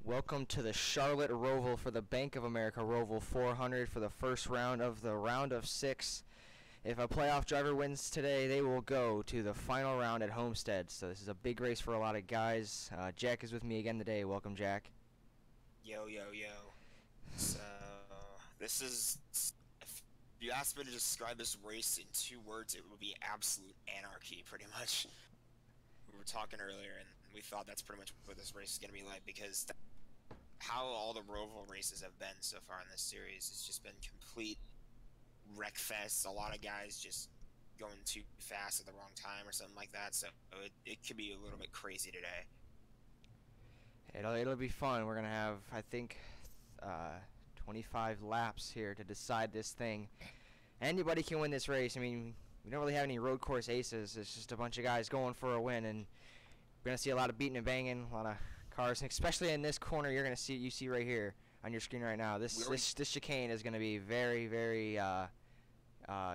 Welcome to the Charlotte Roval for the Bank of America Roval 400 for the first round of the round of 6. If a playoff driver wins today, they will go to the final round at Homestead. So this is a big race for a lot of guys. Jack is with me again today. Welcome, Jack. Yo, yo, yo. So, this is... If you asked me to describe this race in 2 words, it would be absolute anarchy, pretty much. We were talking earlier, and we thought that's pretty much what this race is going to be like, because how all the Roval races have been so far in this series, it's just been complete wreckfest. A lot of guys just going too fast at the wrong time or something like that, so it could be a little bit crazy today. It'll be fun. We're going to have, I think, 25 laps here to decide this thing. Anybody can win this race. I mean, we don't really have any road course aces. It's just a bunch of guys going for a win, and we're going to see a lot of beating and banging, a lot of cars, and especially in this corner you're going to see right here on your screen right now. This chicane is going to be very, very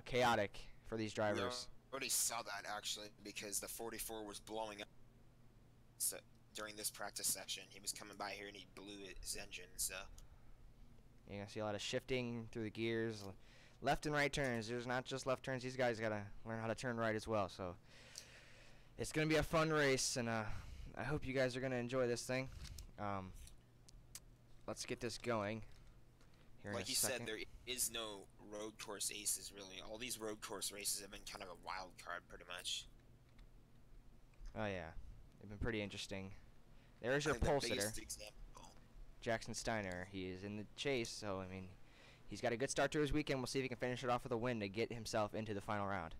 chaotic for these drivers. We already saw that, actually, because the 44 was blowing up. So during this practice session, he was coming by here and he blew his engine. So you're going to see a lot of shifting through the gears, left and right turns. There's not just left turns. These guys got to learn how to turn right as well. So it's going to be a fun race, and I hope you guys are going to enjoy this thing. Let's get this going here like in a you second. said, there is no road course aces, really. All these road course races have been kind of a wild card, pretty much. Oh, yeah. They've been pretty interesting. There's your pole sitter, Jackson Steiner. He is in the chase, so, I mean, he's got a good start to his weekend. We'll see if he can finish it off with a win to get himself into the final round.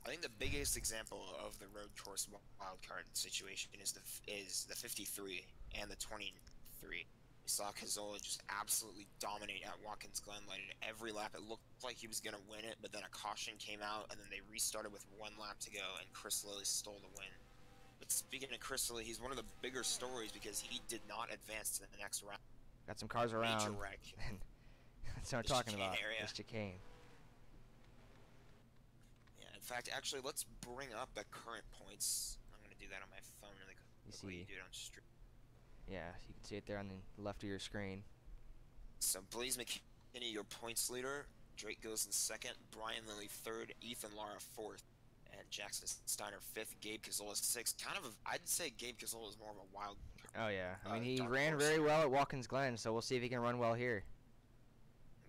I think the biggest example of the road course wildcard situation is the 53 and the 23. We saw Cazzola just absolutely dominate at Watkins Glen. Like every lap, it looked like he was going to win it, but then a caution came out, and then they restarted with 1 lap to go, and Chris Lilly stole the win. But speaking of Chris Lilly, he's one of the bigger stories because he did not advance to the next round. Got some cars around. Major wreck. That's what I'm talking about. This chicane. Yeah, in fact, actually, let's bring up the current points. I'm going to do that on my phone. Really quick. You see? You do it on stream. Yeah, you can see it there on the left of your screen. So Blaze McKinney, your points leader. Drake goes in 2nd. Brian Lilly 3rd. Ethan Lara 4th. And Jackson Steiner 5th. Gabe Cazzola 6th. Kind of, I'd say Gabe Cazzola is more of a wild. Oh yeah, I mean he ran very well at Watkins Glen, so we'll see if he can run well here.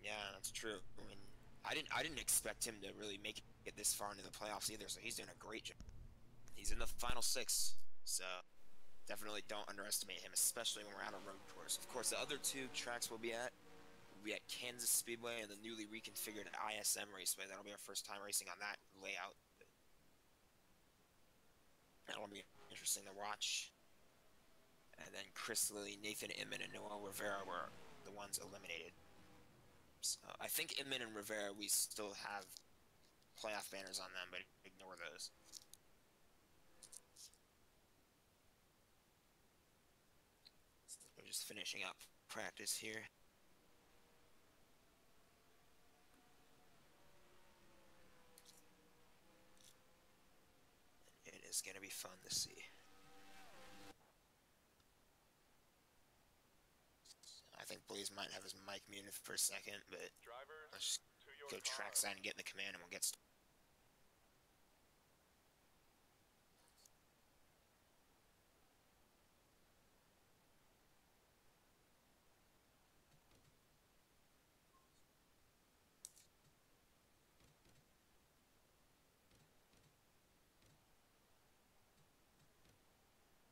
Yeah, that's true. I mean, I didn't expect him to really make it this far into the playoffs either. So he's doing a great job. He's in the final 6. So definitely don't underestimate him, especially when we're at a road course. Of course, the other 2 tracks we'll be at Kansas Speedway and the newly reconfigured ISM Raceway. That'll be our first time racing on that layout. That'll be interesting to watch. And then Chris Lilly, Nathan Inman, and Noel Rivera were the ones eliminated. So I think Inman and Rivera, we still have playoff banners on them, but ignore those. We're just finishing up practice here. It is going to be fun to see. I think Blaze might have his mic muted for a second, but let's just go trackside and get in the command and we'll get started.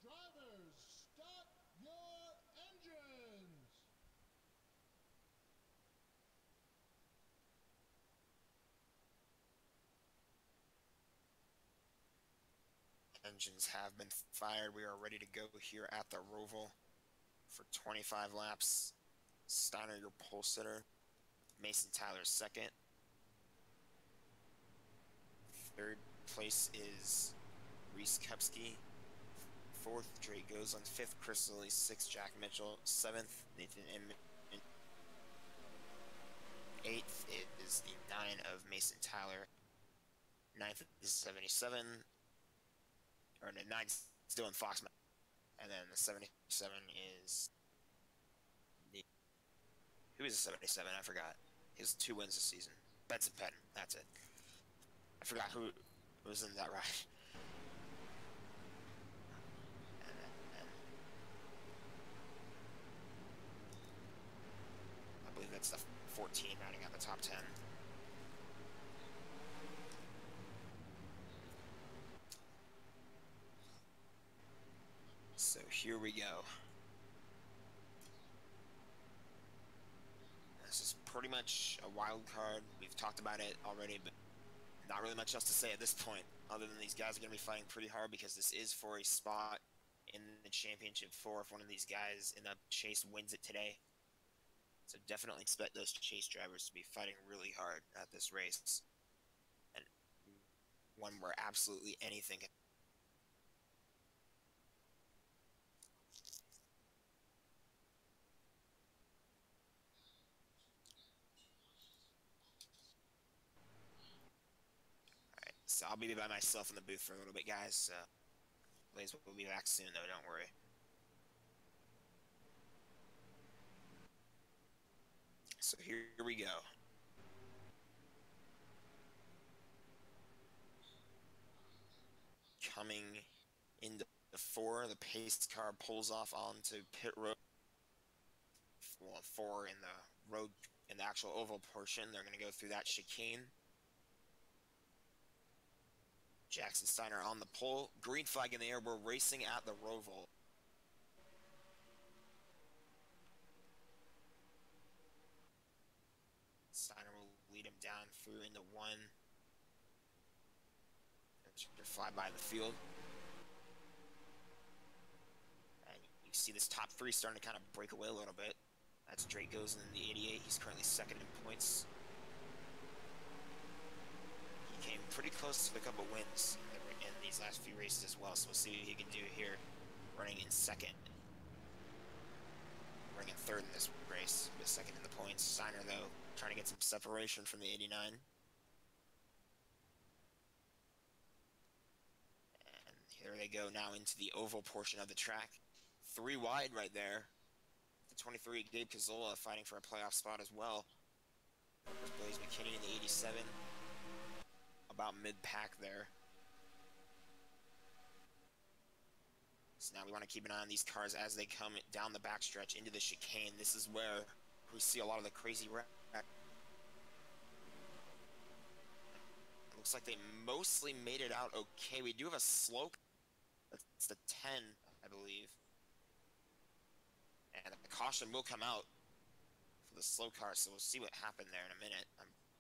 Drivers, start your engines! Engines have been fired. We are ready to go here at the Roval for 25 laps. Steiner, your pole sitter. Mason Tyler 2nd. 3rd place is Reese Kupski. 4th, Drake goes on. 5th, Chris Lilly. 6th, Jack Mitchell. 7th, Nathan Inman. 8th is the 9 of Mason Tyler. 9th is 77. Or no, 9's still in Foxman. And then the 77 is... Who is the 77? I forgot. He has 2 wins this season. Benson Penn, that's it. I forgot who was in that ride. And I believe that's the 14 rounding out the top 10. So here we go. This is pretty much a wild card. We've talked about it already, but not really much else to say at this point, other than these guys are going to be fighting pretty hard because this is for a spot in the championship 4 if one of these guys in the chase wins it today. So definitely expect those chase drivers to be fighting really hard at this race. And one where absolutely anything can... Alright, so I'll be by myself in the booth for a little bit, guys. Blaze will be back soon, though, don't worry. So here we go. Coming into the 4, the pace car pulls off onto pit road. Well, 4 in the road, in the actual oval portion. They're going to go through that chicane. Jackson Steiner on the pole. Green flag in the air. We're racing at the Roval. Steiner will lead him down through into 1. Fly by the field. And you see this top 3 starting to kind of break away a little bit. That's Drake goes in the 88. He's currently 2nd in points. He came pretty close to a couple wins in these last few races as well, so we'll see what he can do here, running in 2nd. Running in 3rd in this race, but 2nd in the points. Steiner, though, trying to get some separation from the 89. And here they go now into the oval portion of the track. 3 wide right there. The 23, Gabe Cazola, fighting for a playoff spot as well. There's Blaze McKinney in the 87. About mid-pack there. So now we want to keep an eye on these cars as they come down the backstretch into the chicane. This is where we see a lot of the crazy wreck. It looks like they mostly made it out okay. We do have a slope. That's the 10, I believe. And the caution will come out for the slow car, so we'll see what happened there in a minute.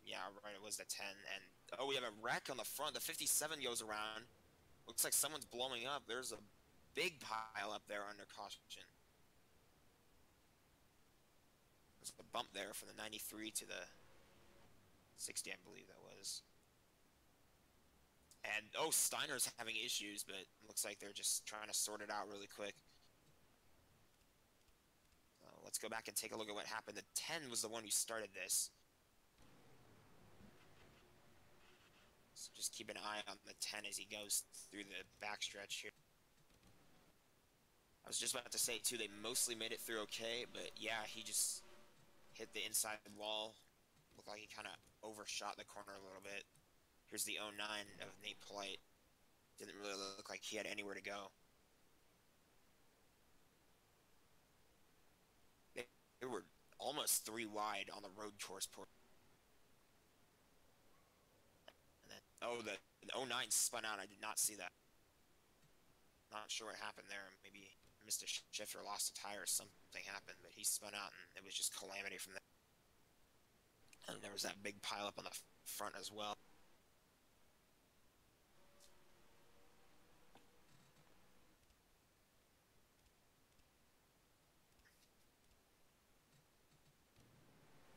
Yeah, right, it was the 10. And, oh, we have a wreck on the front. The 57 goes around. Looks like someone's blowing up. There's a big pile up there under caution. There's a bump there from the 93 to the 60, I believe that was. And, oh, Steiner's having issues, but it looks like they're just trying to sort it out really quick. Let's go back and take a look at what happened. The 10 was the one who started this. So just keep an eye on the 10 as he goes through the backstretch here. I was just about to say, too, they mostly made it through okay, but yeah, he just hit the inside wall. Looked like he kind of overshot the corner a little bit. Here's the 09 of Nate Polite. Didn't really look like he had anywhere to go. They were almost 3 wide on the road course port. And then, oh, the 09 spun out. I did not see that. Not sure what happened there. Maybe Mr. Schiffer lost a tire or something happened, but he spun out and it was just calamity from there. And there was that big pile up on the front as well.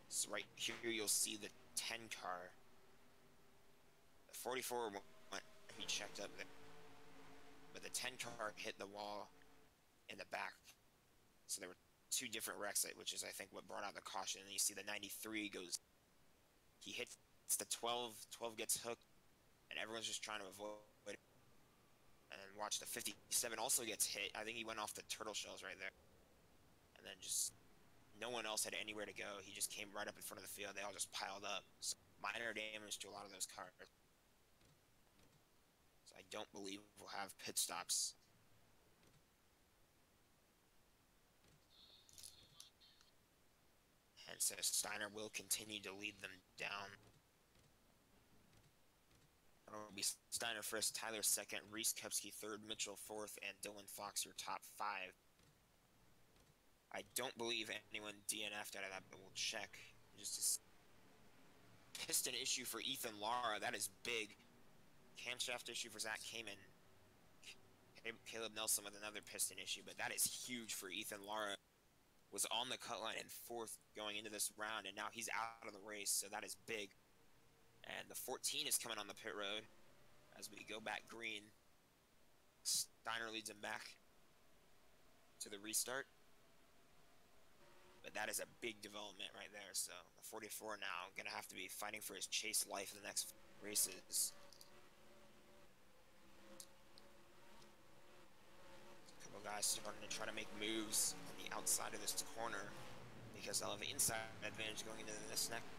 So right here you'll see the 10 car. The 44 went, he checked up there. But the 10 car hit the wall in the back. So there were 2 different wrecks, which is I think what brought out the caution. And you see the 93 goes, he hits the 12 gets hooked, and everyone's just trying to avoid it. And watch, the 57 also gets hit. I think he went off the turtle shells right there. And then just no one else had anywhere to go. He just came right up in front of the field. They all just piled up. So minor damage to a lot of those cars. So I don't believe we'll have pit stops. And so Steiner will continue to lead them down. It'll be Steiner first, Tyler second, Reese Kupski third, Mitchell fourth, and Dylan Fox your top 5. I don't believe anyone DNF'd out of that, but we'll check. Just a piston issue for Ethan Lara. That is big. Camshaft issue for Zach Kamen. Caleb Nelson with another piston issue, but that is huge for Ethan Lara. Was on the cut line in 4th going into this round, and now he's out of the race, so that is big. And the 14 is coming on the pit road as we go back green. Steiner leads him back to the restart. But that is a big development right there. So the 44 now going to have to be fighting for his chase life in the next races. A couple guys starting to try to make moves on the outside of this corner because they'll have an inside advantage going into this next.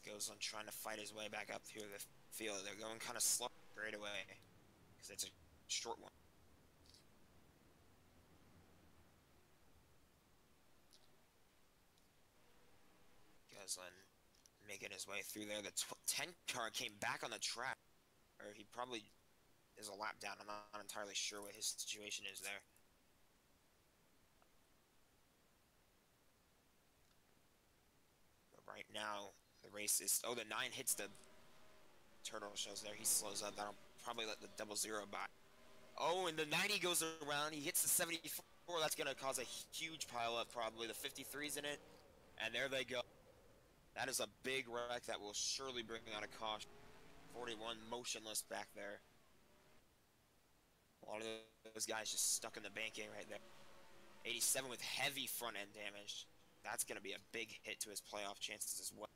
Goes on trying to fight his way back up through the field. They're going kind of slow straight away because it's a short one. Goes on making his way through there. The 10 car came back on the track, or he probably is a lap down. I'm not entirely sure what his situation is there. But right now, the race is... Oh, the 9 hits the turtle shells there. He slows up. That'll probably let the 00 by. Oh, and the 90 goes around. He hits the 74. That's going to cause a huge pileup, probably. The 53's in it. And there they go. That is a big wreck that will surely bring out a caution. 41 motionless back there. A lot of those guys just stuck in the banking right there. 87 with heavy front end damage. That's going to be a big hit to his playoff chances as well.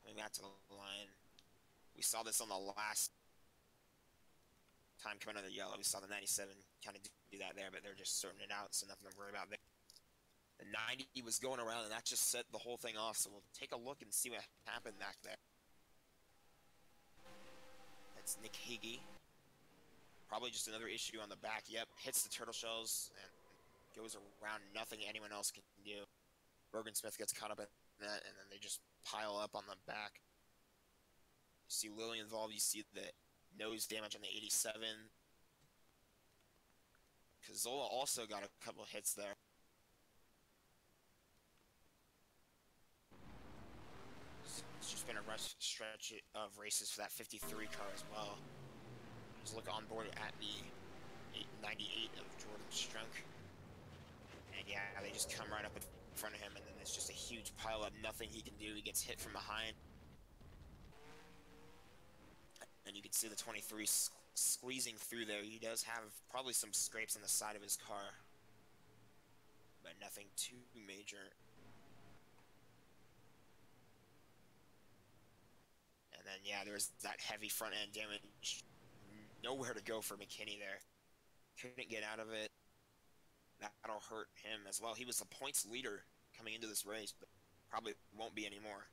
Coming back to the line. We saw this on the last time coming under yellow. We saw the 97 kind of do that there, but they're just sorting it out, so nothing to worry about there. The 90 was going around, and that just set the whole thing off, so we'll take a look and see what happened back there. That's Nick Higgy. Probably just another issue on the back. Yep, hits the turtle shells and goes around. Nothing anyone else can do. Bergen Smith gets caught up in that, and then they just pile up on the back. You see Lilly involved. You see the nose damage on the 87. Cazzola also got a couple hits there. It's just been a rough stretch of races for that 53 car as well. Just look on board at the 98 of Jordan Strunk. And yeah, they just come right up in front of him, and then it's just a huge pile up. Nothing he can do. He gets hit from behind. And you can see the 23 squeezing through there. He does have probably some scrapes on the side of his car, but nothing too major. And then, yeah, there's that heavy front end damage. Nowhere to go for McKinney there. Couldn't get out of it. That'll hurt him as well. He was the points leader coming into this race, but probably won't be anymore.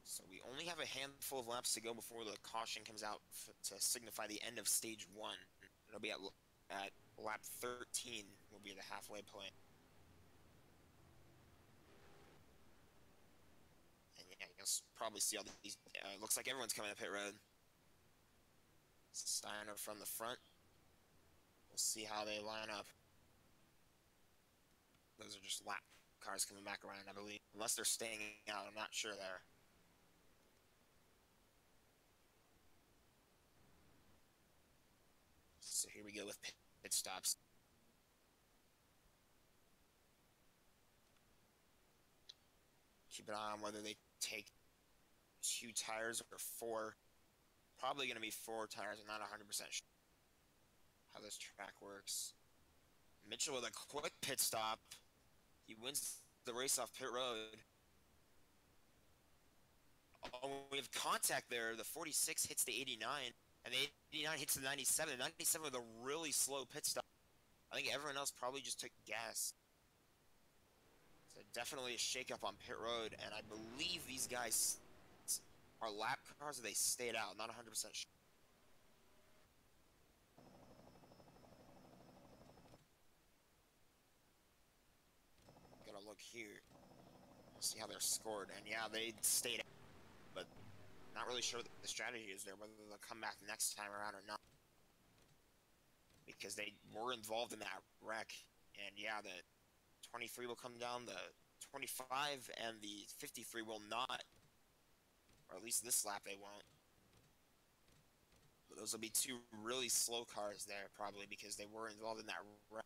So we only have a handful of laps to go before the caution comes out to signify the end of stage 1. It'll be at lap 13 will be the halfway point. And yeah, you'll probably see all these. Looks like everyone's coming up pit road. Steiner from the front. We'll see how they line up. Those are just lap cars coming back around, I believe. Unless they're staying out, I'm not sure there. So here we go with pit stops. Keep an eye on whether they take 2 tires or 4. Probably going to be 4 tires. I'm not 100% sure. how this track works. Mitchell with a quick pit stop. He wins the race off pit road. Oh, we have contact there. The 46 hits the 89, and the 89 hits the 97. The 97 with a really slow pit stop. I think everyone else probably just took gas. So definitely a shakeup on pit road, and I believe these guys are lap cars or they stayed out. Not 100% sure. Gotta look here. We'll see how they're scored. And yeah, they stayed out, but not really sure what the strategy is there, whether they'll come back next time around or not. Because they were involved in that wreck. And yeah, the 23 will come down, the 25 and the 53 will not. Or at least this lap they won't. But those will be two really slow cars there, probably, because they were involved in that wreck.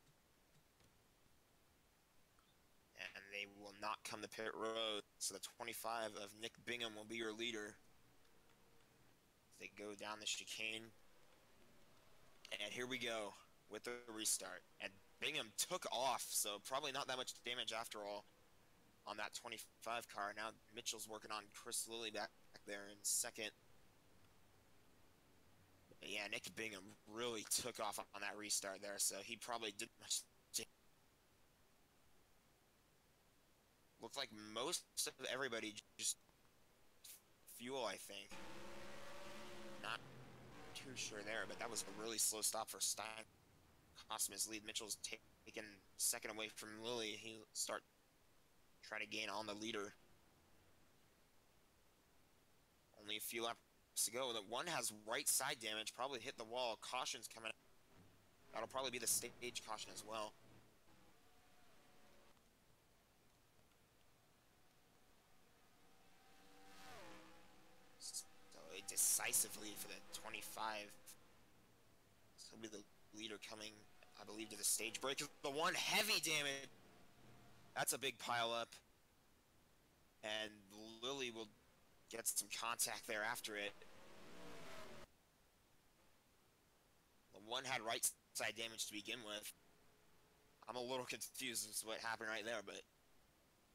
And they will not come to pit road. So the 25 of Nick Bingham will be your leader. They go down the chicane. And here we go with the restart. And Bingham took off, so probably not that much damage after all on that 25 car. Now Mitchell's working on Chris Lilly back there in second. But yeah, Nick Bingham really took off on that restart there, so he probably didn't much. Looked like most of everybody just fuel, I think. Not too sure there, but that was a really slow stop for Stein. Cost him his lead. Mitchell's taken second away from Lilly. He'll try to gain on the leader. Only a few laps to go. The one has right side damage, probably hit the wall. Caution's coming out. That'll probably be the stage caution as well. So a decisive lead for the 25. So he'll be the leader coming, I believe, to the stage break. The one heavy damage. That's a big pile up. And Lilly will get some contact there after it. The one had right side damage to begin with. I'm a little confused as to what happened right there, but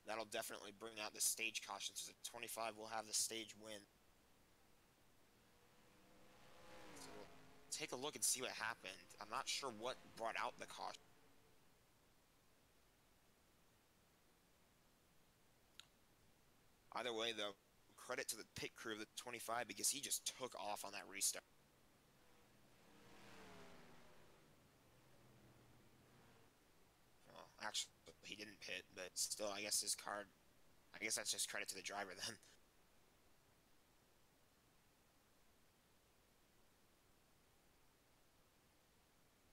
that'll definitely bring out the stage caution. So the 25 will have the stage win. So we'll take a look and see what happened. I'm not sure what brought out the caution. Either way, though, credit to the pit crew of the 25 because he just took off on that restart. Well, actually, he didn't pit, but still, I guess his card... I guess that's just credit to the driver then.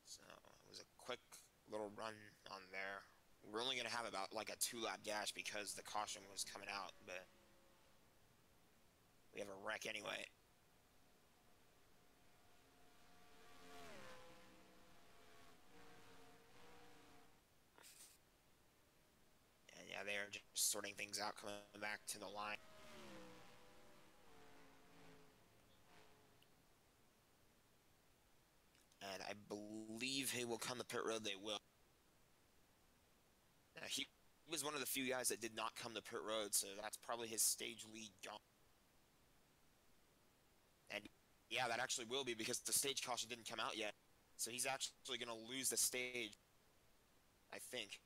So, it was a quick little run on there. We're only going to have about like a 2-lap dash because the caution was coming out, but we have a wreck anyway. And yeah, they are just sorting things out, coming back to the line. And I believe he will come to pit road. They will. Now, he was one of the few guys that did not come to pit road, so that's probably his stage lead gone. And yeah, that actually will be because the stage caution didn't come out yet. So he's actually going to lose the stage, I think.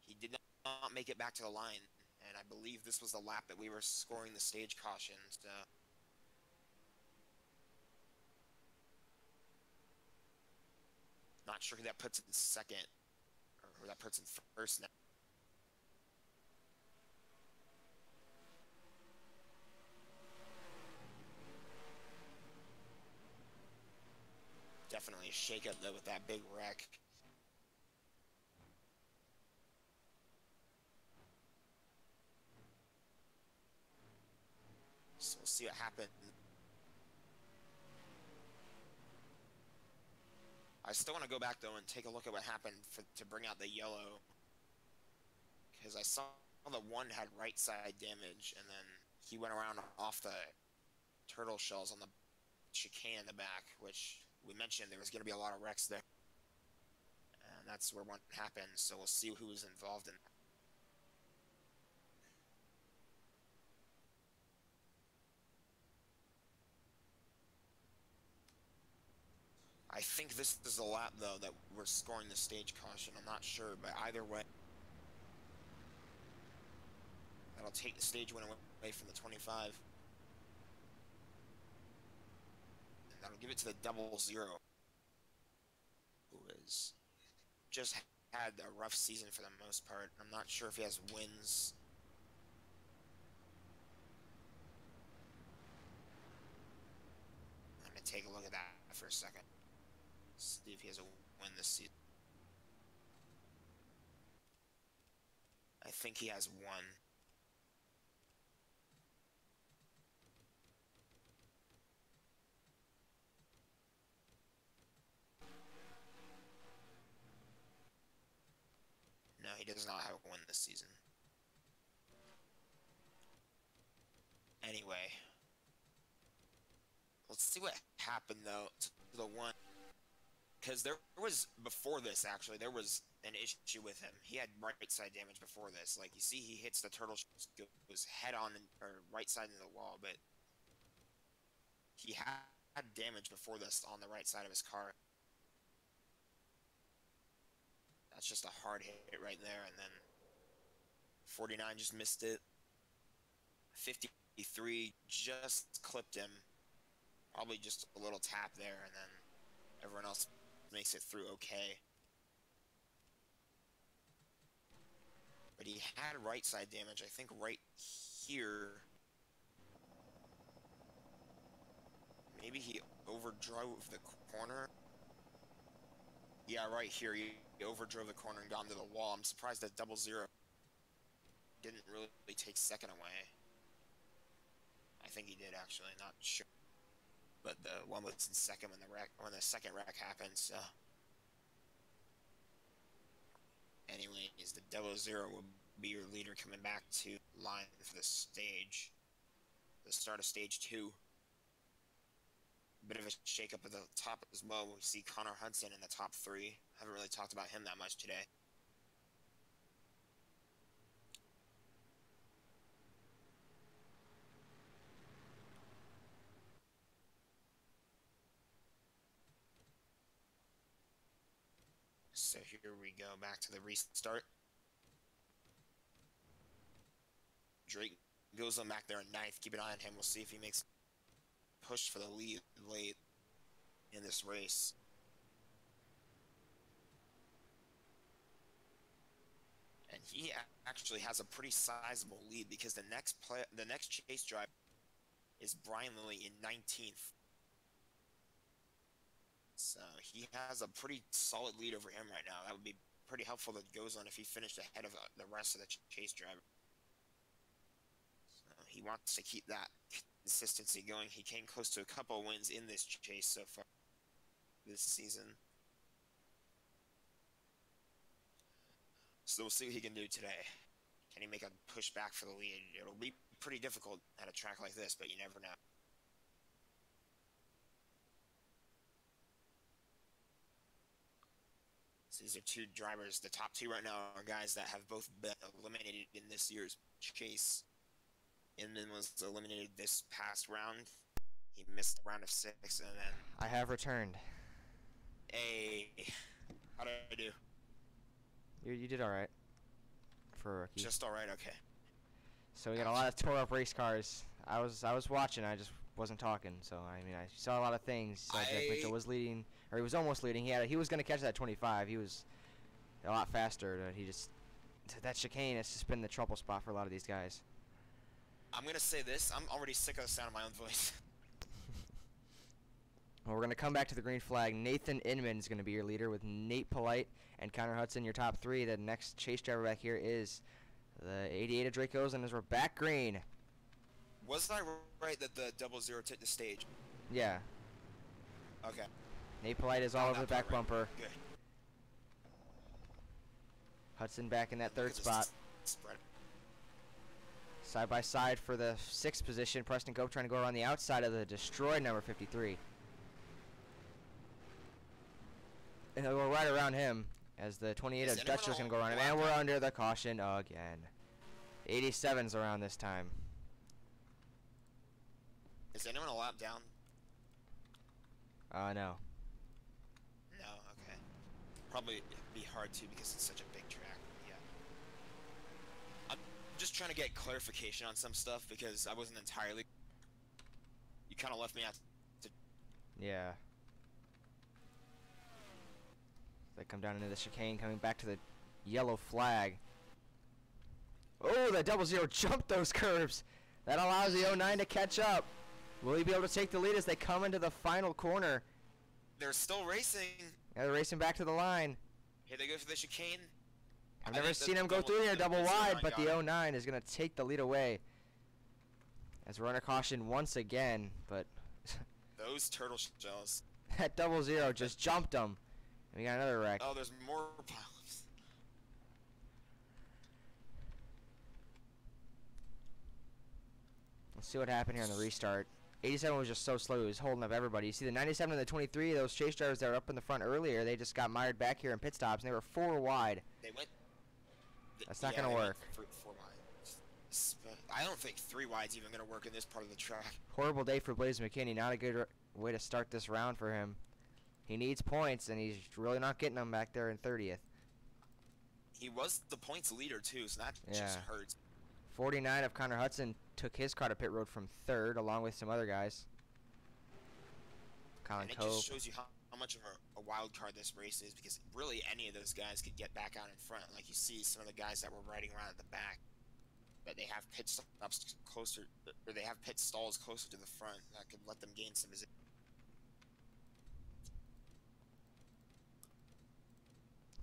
He did not make it back to the line, and I believe this was the lap that we were scoring the stage caution. So not sure who that puts in second, or who that puts in first now. Definitely a shakeup though with that big wreck. So we'll see what happens. I still want to go back though and take a look at what happened to bring out the yellow, because I saw the one had right side damage and then he went around off the turtle shells on the chicane in the back, which we mentioned there was going to be a lot of wrecks there. And that's where one happened, so we'll see who was involved in that. I think this is the lap, though, that we're scoring the stage caution. I'm not sure, but either way, that'll take the stage win away from the 25. And that'll give it to the 00, who has just had a rough season for the most part. I'm not sure if he has wins. I'm going to take a look at that for a second. See if he has a win this season. I think he has one. No, he does not have a win this season. Anyway, let's see what happened though to the one. Because there was, before this actually, there was an issue with him. He had right side damage before this. Like, you see he hits the turtle, goes head on, or right side into the wall, but he had damage before this on the right side of his car. That's just a hard hit right there, and then 49 just missed it. 53 just clipped him. Probably just a little tap there, and then everyone else makes it through okay. But he had right side damage, I think right here. Maybe he overdrove the corner. Yeah, right here, he overdrove the corner and got into the wall. I'm surprised that 00 didn't really take second away. I think he did, actually, not sure. But the one was in second when the second wreck happened, so. Anyways, the 00 will be your leader coming back to line for the stage. The start of stage 2. Bit of a shake-up at the top as well. We see Connor Hudson in the top 3. Haven't really talked about him that much today. So here we go, back to the restart. Drake goes on back there in 9th. Keep an eye on him. We'll see if he makes push for the lead late in this race. And he actually has a pretty sizable lead because the next chase drive is Brian Lilly in 19th. So he has a pretty solid lead over him right now. That would be pretty helpful to Gozlan if he finished ahead of the rest of the chase driver. So he wants to keep that consistency going. He came close to a couple wins in this chase so far this season. So we'll see what he can do today. Can he make a push back for the lead? It'll be pretty difficult at a track like this, but you never know. So these are two drivers. The top 2 right now are guys that have both been eliminated in this year's chase. Inman was eliminated this past round. He missed the round of 6, and then... I have returned. Hey, how did I do? You did all right for a rookie. Just all right, okay. So we got a lot of tore up race cars. I was watching. I just wasn't talking. So I mean, I saw a lot of things. Jack Mitchell was leading, or he was almost leading. He was going to catch that 25. He was a lot faster. He just that chicane has just been the trouble spot for a lot of these guys. I'm gonna say this. I'm already sick of the sound of my own voice. Well, we're going to come back to the green flag. Nathan Inman is going to be your leader with Nate Polite and Connor Hudson, your top 3. The next chase driver back here is the 88 of Drake Gozlan as we're back green. Wasn't I right that the 00 took the stage? Yeah. Okay. Nate Polite is all over the back right. bumper. Good. Hudson back in that 3rd spot. Spread. Side by side for the 6th position. Preston Cope trying to go around the outside of the destroyed number 53. And he'll go right around him as the 28 of Dutch is going to go around him. And we're under the caution again. 87's around this time. Is anyone a lap down? No. No, okay. Probably be hard to because it's such a big track. Yeah. I'm just trying to get clarification on some stuff because I wasn't entirely. You kind of left me out. Yeah. They come down into the chicane, coming back to the yellow flag. Oh, the 00 jumped those curves. That allows the 09 to catch up. Will he be able to take the lead as they come into the final corner? They're still racing. Yeah, they're racing back to the line. Here they go for the chicane. I've never seen him go through here double wide, but the 09 is going to take the lead away. As we're under caution once again, but Those turtle shells. that 00 just jumped him. And we got another wreck. Oh, there's more piles. Let's see what happened here on the restart. 87 was just so slow, he was holding up everybody. You see the 97 and the 23, those chase drivers that were up in the front earlier, they just got mired back here in pit stops, and they were 4 wide. They went. That's not going to work. Four wides. I don't think 3 wide's even going to work in this part of the track. Horrible day for Blaze McKinney. Not a good way to start this round for him. He needs points, and he's really not getting them back there in 30th. He was the points leader, too, so that Yeah. just hurts. 49 of Connor Hudson took his car to pit road from 3rd, along with some other guys. Colin And it Cope. just shows you how much of a wild card this race is, because really any of those guys could get back out in front. Like you see some of the guys that were riding around at the back, but they have pit stops closer, or they have pit stalls closer to the front that could let them gain some position.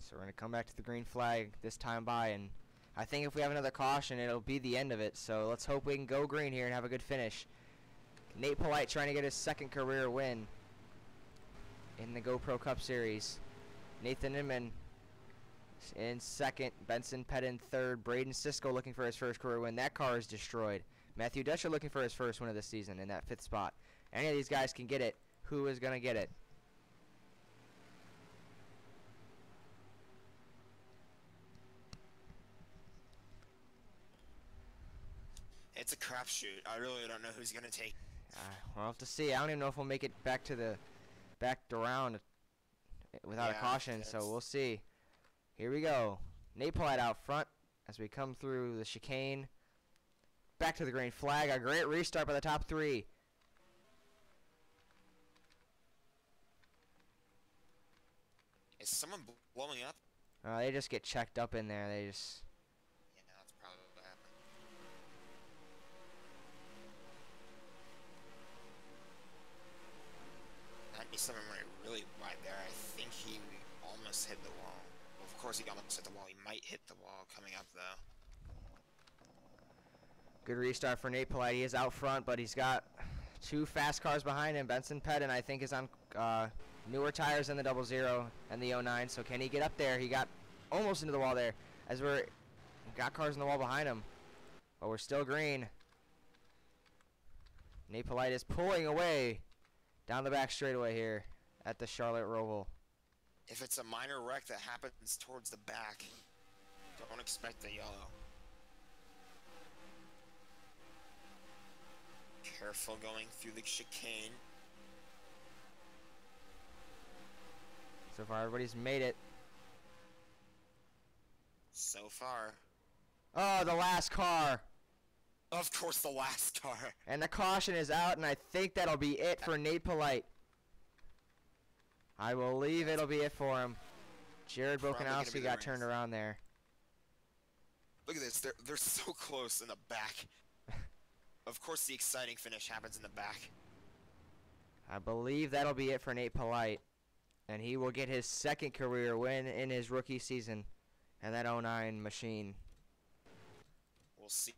So we're going to come back to the green flag this time by, and I think if we have another caution, it'll be the end of it. So let's hope we can go green here and have a good finish. Nate Polite trying to get his 2nd career win in the GoPro Cup Series. Nathan Inman in 2nd, Benson Pett in 3rd, Braden Sisko looking for his 1st career win. That car is destroyed. Matthew Dutcher looking for his 1st win of the season in that 5th spot. Any of these guys can get it. Who is going to get it? It's a crapshoot. I really don't know who's gonna take. We'll have to see. I don't even know if we'll make it back to the around without a caution, so we'll see. Here we go. Nate Polite out front as we come through the chicane. Back to the green flag. A great restart by the top 3. Is someone blowing up? They just get checked up in there. They just... Yeah, that's probably what happened. 97 went really wide there. I think he almost hit the wall. Well, of course he almost hit the wall. He might hit the wall coming up, though. Good restart for Nate Polite. He is out front, but he's got 2 fast cars behind him. Benson Pett, I think, is on newer tires than the 00 and the 09. So can he get up there? He got almost into the wall there. As we've got cars in the wall behind him, but we're still green. Nate Polite is pulling away down the back straightaway here at the Charlotte Roval. If it's a minor wreck that happens towards the back, don't expect the yellow. Careful going through the chicane. So far, everybody's made it. So far. Oh, the last car. Of course, the last car. And the caution is out, and I think that'll be it for Nate Polite. I believe it'll be it for him. Jared Bokanowski got turned around there. Look at this. They're so close in the back. Of course, the exciting finish happens in the back. I believe that'll be it for Nate Polite. And he will get his 2nd career win in his rookie season. And that 09 machine. We'll see.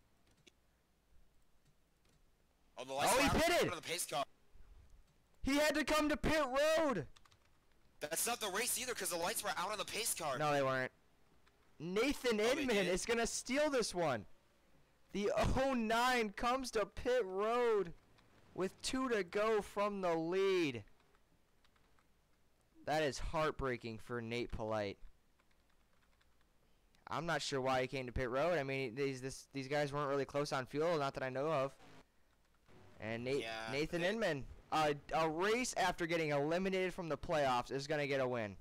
Oh, he pitted! On the pace car. He had to come to pit road! That's not the race either, because the lights were out on the pace car. No, they weren't. Nathan Inman is going to steal this one. The 09 comes to pit road with 2 to go from the lead. That is heartbreaking for Nate Polite. I'm not sure why he came to pit road. I mean, these guys weren't really close on fuel, not that I know of. And Nathan Inman, a race after getting eliminated from the playoffs, is gonna get a win.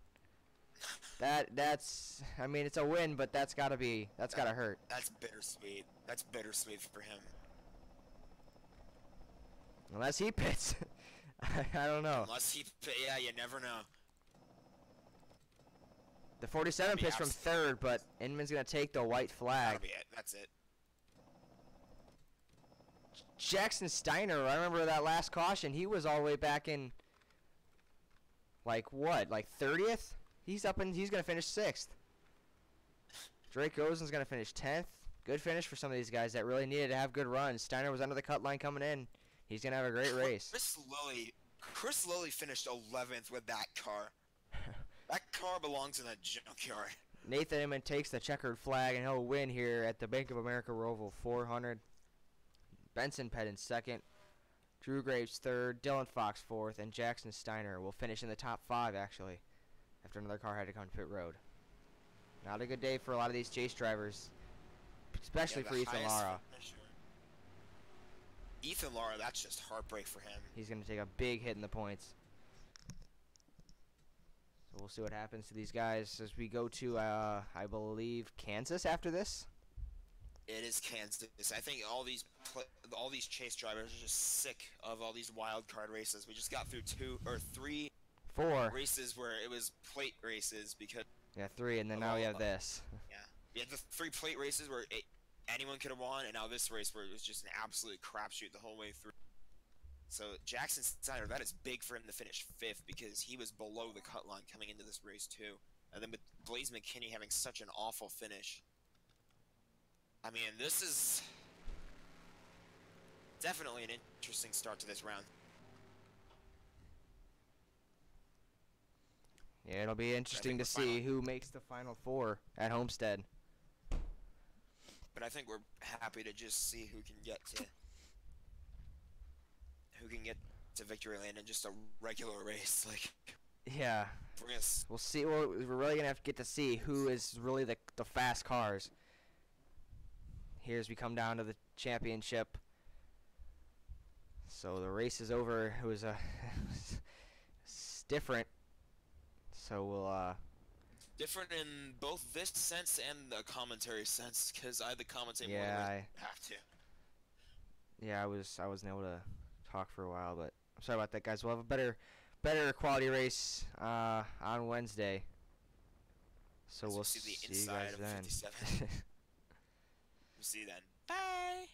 That's I mean, it's a win, but that's gotta hurt. That's bittersweet. That's bittersweet for him. Unless he pits. I don't know. Unless he, yeah, you never know. The 47 pits from third, but Inman's gonna take the white flag. That'll be it. That's it. Jackson Steiner, I remember that last caution. He was all the way back in, like what, like 30th? He's gonna finish 6th. Drake Rosen's gonna finish 10th. Good finish for some of these guys that really needed to have good runs. Steiner was under the cut line coming in. He's gonna have a great race. Chris Lilly finished 11th with that car. That car belongs in a junkyard. Nathan Inman takes the checkered flag, and he'll win here at the Bank of America Roval 400. Benson Pett in 2nd. Drew Graves 3rd. Dylan Fox 4th. And Jackson Steiner will finish in the top 5, actually, after another car had to come to pit road. Not a good day for a lot of these chase drivers, especially for Ethan Lara. Ethan Lara, that's just heartbreak for him. He's going to take a big hit in the points. So we'll see what happens to these guys as we go to, I believe, Kansas after this. It is Kansas. I think all these chase drivers are just sick of all these wild card races. We just got through 2 or 3 races where it was plate races because... Yeah, 3, and then now we have this. Yeah. We had the 3 plate races where anyone could have won, and now this race where it was just an absolute crapshoot the whole way through. So Jackson Steiner, that is big for him to finish 5th because he was below the cut line coming into this race too. And then with Blaze McKinney having such an awful finish. I mean, this is definitely an interesting start to this round. Yeah, it'll be interesting to see who makes the Final 4 at Homestead. But I think we're happy to just see who can get to victory lane in just a regular race. Like, yeah, we'll see. We're really gonna have to get to see who is really the fast cars. Here as we come down to the championship. So the race is over. It was different. So we'll different in both this sense and the commentary sense, because I had the commentate more than I have to. Yeah, I wasn't able to talk for a while, but I'm sorry about that, guys. We'll have a better quality race on Wednesday. So we'll see the you inside guys of then. 57. We'll see you then. Bye.